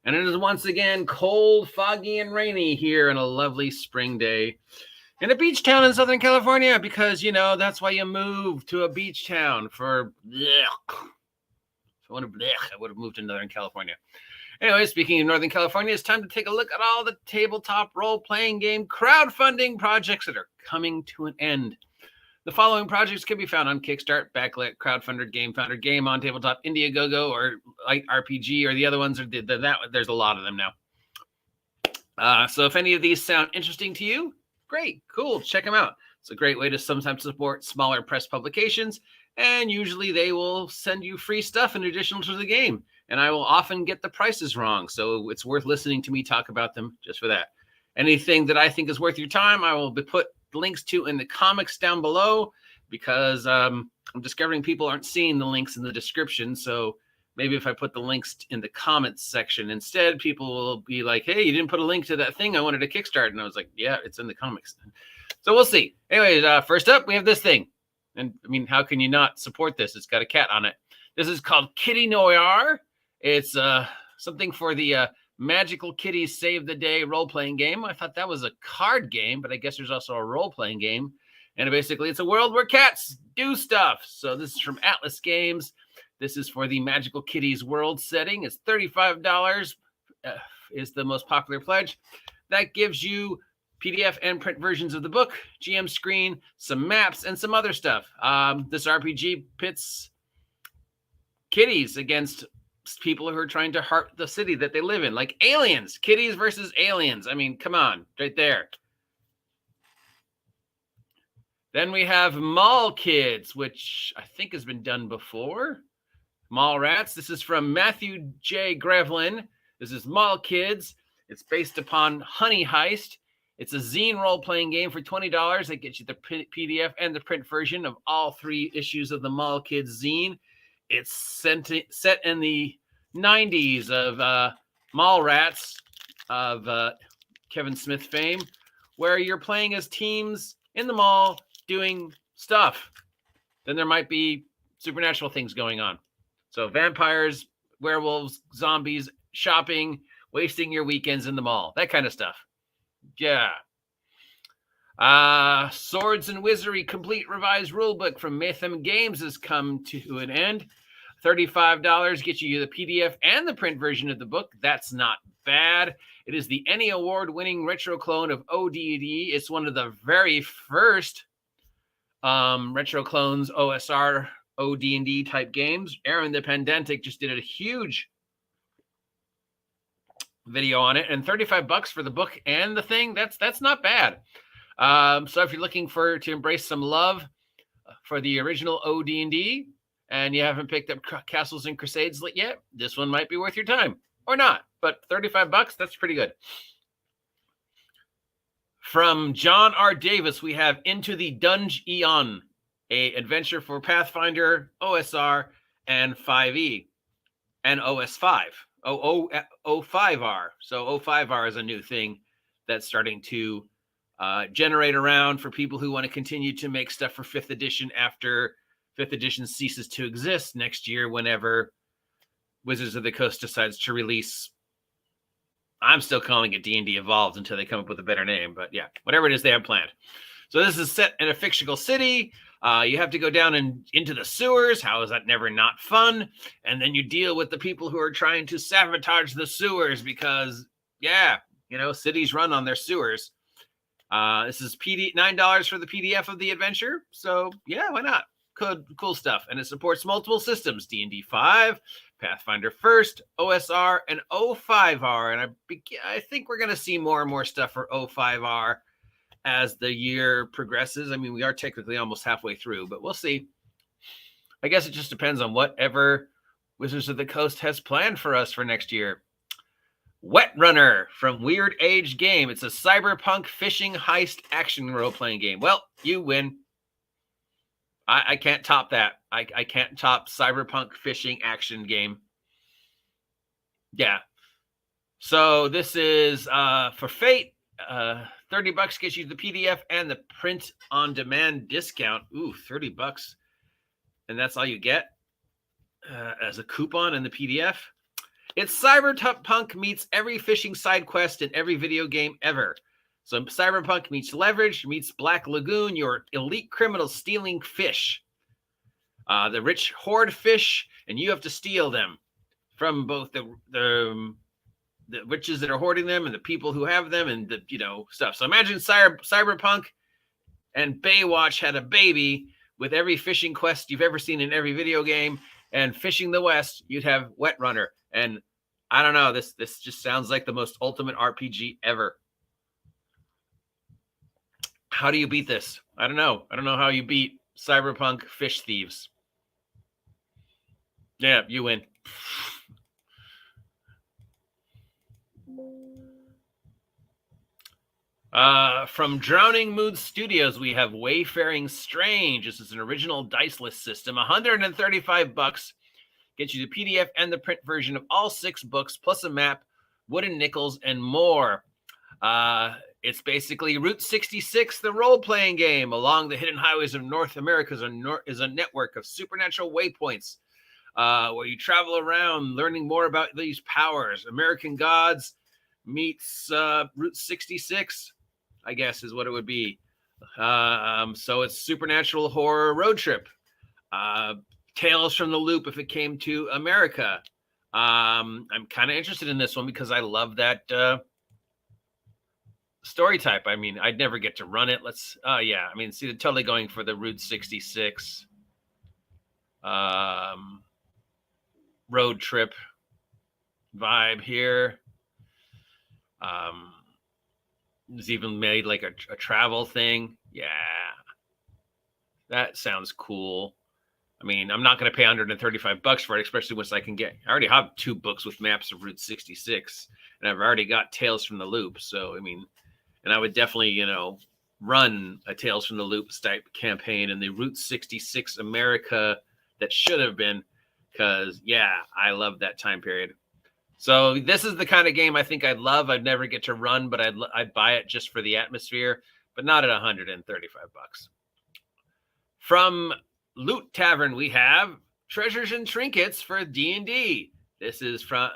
And it is once again cold, foggy, and rainy here on a lovely spring day in a beach town in Southern California because, you know, that's why you move to a beach town for... Blech. If I would have moved to Northern California. Anyway, speaking of Northern California, it's time to take a look at all the tabletop role-playing game crowdfunding projects that are coming to an end. The following projects can be found on Kickstarter, Backerkit, Crowdfundr, GameFound, GameOnTabletop, IndieGoGo, or Light RPG, or the other ones. There's a lot of them now. So if any of these sound interesting to you, great, cool, check them out. It's a great way to sometimes support smaller press publications, and usually they will send you free stuff in addition to the game. And I will often get the prices wrong, so it's worth listening to me talk about them just for that. Anything that I think is worth your time, I will put links to in the comics down below, because I'm discovering people aren't seeing the links in the description. So maybe if I put the links in the comments section instead, people will be like, hey, you didn't put a link to that thing I wanted to kickstart. And I was like, yeah, it's in the comics. So we'll see. Anyways, first up, we have this thing. And I mean, how can you not support this? It's got a cat on it. This is called Kitty Noir. It's something for the Magical Kitties Save the Day role-playing game. I thought that was a card game, but I guess there's also a role-playing game. And basically, it's a world where cats do stuff. So this is from Atlas Games. This is for the Magical Kitties world setting. It's $35 is the most popular pledge. That gives you PDF and print versions of the book, GM screen, some maps, and some other stuff. This RPG pits kitties against people who are trying to hurt the city that they live in, like aliens. Kitties versus aliens. I mean, come on, right there. Then we have Mall Kids, which I think has been done before. Mall Rats. This is from Matthew J. Grevlin. This is Mall Kids. It's based upon Honey Heist. It's a zine role-playing game for $20 that gets you the PDF and the print version of all 3 issues of the Mall Kids zine. It's set in the 90s of Mall Rats of Kevin Smith fame, where you're playing as teams in the mall doing stuff. Then there might be supernatural things going on. So vampires, werewolves, zombies, shopping, wasting your weekends in the mall, that kind of stuff. Yeah. Swords and Wizardry Complete Revised Rulebook from Mayhem Games has come to an end. $35 gets you the PDF and the print version of the book. That's not bad. It is the Emmy Award-winning retro clone of OD&D. It's one of the very first retro clones, OSR, OD&D type games. Aaron the Pendentic just did a huge video on it, and $35 for the book and the thing, that's not bad. So if you're looking to embrace some love for the original OD&D and you haven't picked up Castles and Crusades yet, this one might be worth your time, or not, but $35, that's pretty good. From John R. Davis, we have Into the Dunge Eon, a adventure for Pathfinder, OSR, and 5e, and OS5. 05R. So 05R is a new thing that's starting to generate around for people who want to continue to make stuff for 5th edition after 5th edition ceases to exist next year, whenever Wizards of the Coast decides to release. I'm still calling it D&D Evolved until they come up with a better name, but yeah, whatever it is they have planned. So this is set in a fictional city. You have to go down into the sewers. How is that never not fun? And then you deal with the people who are trying to sabotage the sewers because, yeah, you know, cities run on their sewers. This is $9 for the PDF of the adventure. So, yeah, why not? Cool stuff. And it supports multiple systems, D&D 5, Pathfinder 1st, OSR, and 05R. And I think we're going to see more and more stuff for 05R as the year progresses. I mean, we are technically almost halfway through, but we'll see. I guess it just depends on whatever Wizards of the Coast has planned for us for next year. Wet Runner from Weird Age Game. It's a cyberpunk fishing heist action role-playing game. Well, you win. I can't top that. I can't top cyberpunk fishing action game. Yeah. So this is for Fate. $30 gets you the PDF and the print on demand discount. Ooh, $30. And that's all you get as a coupon in the PDF. It's cyberpunk meets every fishing side quest in every video game ever. So cyberpunk meets Leverage, meets Black Lagoon, your elite criminals stealing fish. The rich hoard fish, and you have to steal them from both the witches that are hoarding them and the people who have them, and the stuff. So imagine cyberpunk and Baywatch had a baby with every fishing quest you've ever seen in every video game, and Fishing the West, you'd have Wet Runner. And I don't know, this just sounds like the most ultimate RPG ever. How do you beat this? I don't know. I don't know how you beat Cyberpunk Fish Thieves. Yeah, you win. From Drowning Mood Studios, we have Wayfaring Strange. This is an original diceless system. $135. Gets you the PDF and the print version of all 6 books, plus a map, wooden nickels, and more. It's basically Route 66, the role-playing game. Along the hidden highways of North America is a network of supernatural waypoints where you travel around learning more about these powers. American Gods meets Route 66, I guess is what it would be. So it's supernatural horror road trip. Tales from the Loop if it came to America. I'm kind of interested in this one because I love that story type. I mean, I'd never get to run it. Yeah, I mean, see, they're totally going for the Route 66 road trip vibe here. It's even made like a travel thing. Yeah, that sounds cool. I mean, I'm not going to pay $135 for it, especially once I already have 2 books with maps of Route 66, and I've already got Tales from the Loop. So, I mean, and I would definitely, run a Tales from the Loop type campaign in the Route 66 America that should have been, because, yeah, I love that time period. So this is the kind of game I think I'd love. I'd never get to run, but I'd buy it just for the atmosphere, but not at $135. From Loot Tavern, we have Treasures and Trinkets for D&D. This is from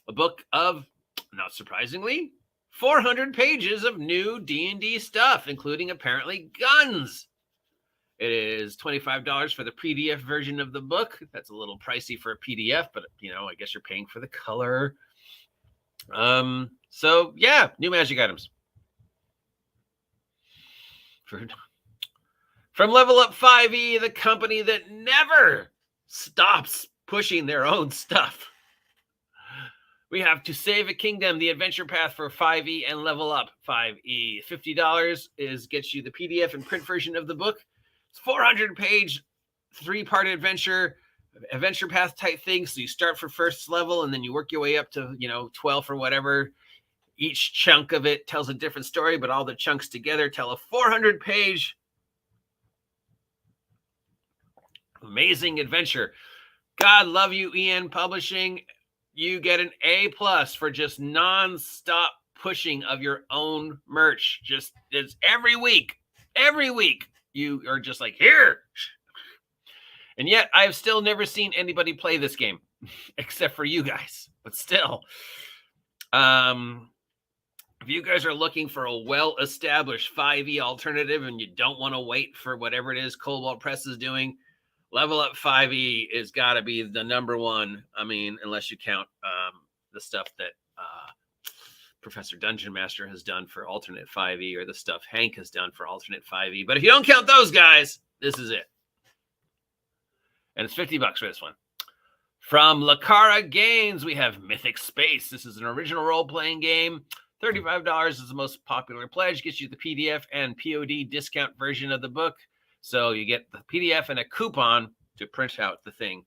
a book of, not surprisingly, 400 pages of new D&D stuff, including apparently guns. It is $25 for the PDF version of the book. That's a little pricey for a PDF, but I guess you're paying for the color. So yeah, new magic items. From Level Up 5e, the company that never stops pushing their own stuff. We have To Save a Kingdom, the adventure path for 5e and Level Up 5e. $50 gets you the PDF and print version of the book. It's 400-page, 3-part adventure path type thing. So you start for first level and then you work your way up to 12 or whatever. Each chunk of it tells a different story, but all the chunks together tell a 400-page amazing adventure. God love you, EN Publishing. You get an A+ for just non-stop pushing of your own merch. It's every week you are just like, here. And yet I've still never seen anybody play this game except for you guys. But still, if you guys are looking for a well-established 5e alternative and you don't want to wait for whatever it is Cobalt Press is doing, Level Up 5e is got to be the number one. I mean, unless you count the stuff that Professor Dungeon Master has done for alternate 5e, or the stuff Hank has done for alternate 5e. But if you don't count those guys, this is it. And it's $50 for this one. From Lakara Games, we have Mythic Space. This is an original role-playing game. $35 is the most popular pledge. Gets you the PDF and POD discount version of the book. So you get the PDF and a coupon to print out the thing.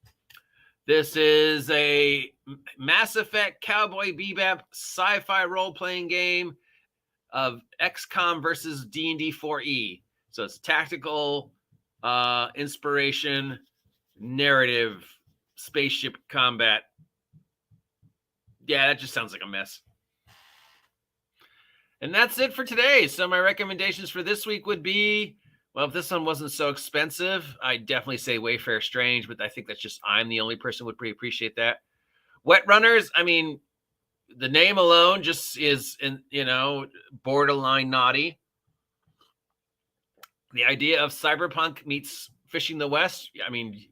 This is a Mass Effect Cowboy Bebop sci-fi role-playing game of XCOM versus D&D 4E. So it's tactical inspiration, narrative, spaceship combat. Yeah, that just sounds like a mess. And that's it for today. So my recommendations for this week would be, well, if this one wasn't so expensive, I'd definitely say Wayfaring Strange, but I think that's just I'm the only person who would appreciate that. Wet Runners, I mean, the name alone just is, borderline naughty. The idea of cyberpunk meets Fishing the West, I mean,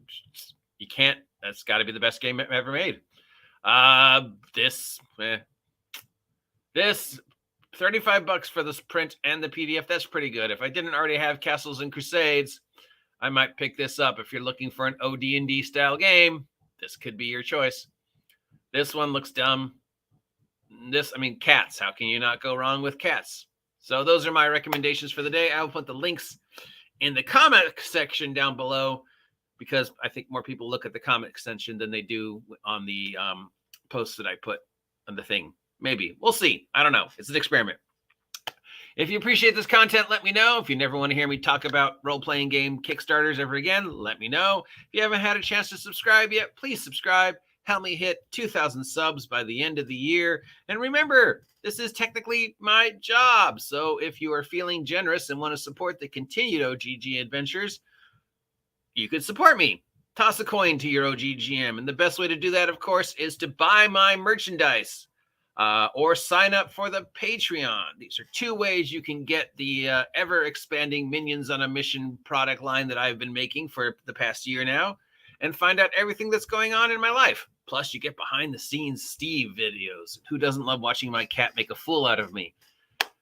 you can't, that's got to be the best game ever made. This $35 for this print and the PDF, that's pretty good. If I didn't already have Castles and Crusades, I might pick this up. If you're looking for an OD&D style game, this could be your choice. This one looks dumb. Cats. How can you not go wrong with cats? So those are my recommendations for the day. I will put the links in the comment section down below because I think more people look at the comment section than they do on the posts that I put on the thing. Maybe. We'll see. I don't know. It's an experiment. If you appreciate this content, let me know. If you never want to hear me talk about role-playing game Kickstarters ever again, let me know. If you haven't had a chance to subscribe yet, please subscribe. Help me hit 2,000 subs by the end of the year. And remember, this is technically my job. So if you are feeling generous and want to support the continued OGG adventures, you could support me. Toss a coin to your OGGM. And the best way to do that, of course, is to buy my merchandise. Or sign up for the Patreon. These are two ways you can get the ever-expanding Minions on a Mission product line that I've been making for the past year now, and find out everything that's going on in my life. Plus, you get behind-the-scenes Steve videos. Who doesn't love watching my cat make a fool out of me?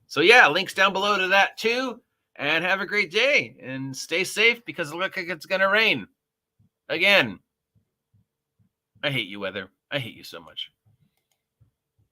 So yeah, links down below to that too. And have a great day. And stay safe because it looks like it's going to rain. Again, I hate you, weather. I hate you so much.